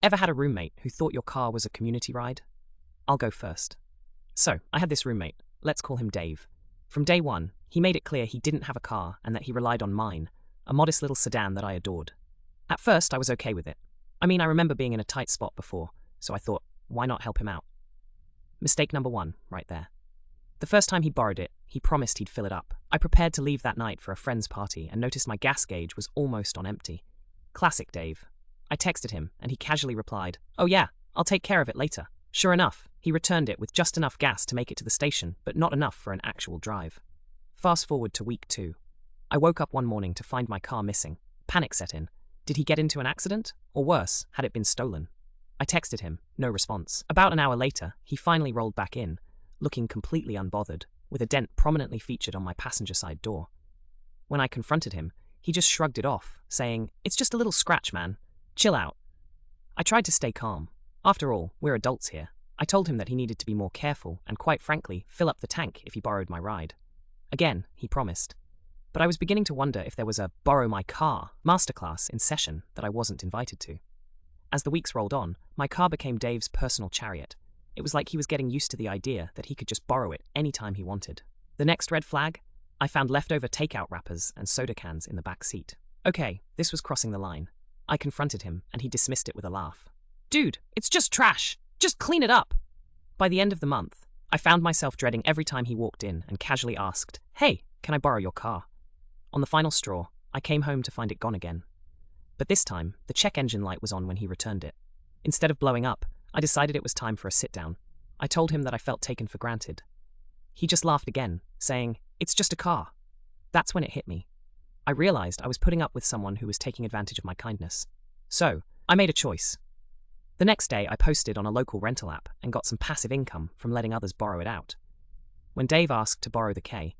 Ever had a roommate who thought your car was a community ride? I'll go first. So, I had this roommate. Let's call him Dave. From day one, he made it clear he didn't have a car and that he relied on mine, a modest little sedan that I adored. At first, I was okay with it. I remember being in a tight spot before, so I thought, why not help him out? Mistake number one, right there. The first time he borrowed it, he promised he'd fill it up. I prepared to leave that night for a friend's party and noticed my gas gauge was almost on empty. Classic Dave. I texted him, and he casually replied, "Oh yeah, I'll take care of it later." Sure enough, he returned it with just enough gas to make it to the station, but not enough for an actual drive. Fast forward to week 2. I woke up one morning to find my car missing. Panic set in. Did he get into an accident? Or worse, had it been stolen? I texted him, no response. About an hour later, he finally rolled back in, looking completely unbothered, with a dent prominently featured on my passenger side door. When I confronted him, he just shrugged it off, saying, "It's just a little scratch, man. Chill out." I tried to stay calm. After all, we're adults here. I told him that he needed to be more careful and, quite frankly, fill up the tank if he borrowed my ride. Again, he promised. But I was beginning to wonder if there was a borrow my car masterclass in session that I wasn't invited to. As the weeks rolled on, my car became Dave's personal chariot. It was like he was getting used to the idea that he could just borrow it anytime he wanted. The next red flag? I found leftover takeout wrappers and soda cans in the back seat. Okay, this was crossing the line. I confronted him, and he dismissed it with a laugh. "Dude, it's just trash. Just clean it up." By the end of the month, I found myself dreading every time he walked in and casually asked, "Hey, can I borrow your car?" On the final straw, I came home to find it gone again. But this time, the check engine light was on when he returned it. Instead of blowing up, I decided it was time for a sit-down. I told him that I felt taken for granted. He just laughed again, saying, "It's just a car." That's when it hit me. I realized I was putting up with someone who was taking advantage of my kindness. So, I made a choice. The next day, I posted on a local rental app and got some passive income from letting others borrow it out. When Dave asked to borrow the K,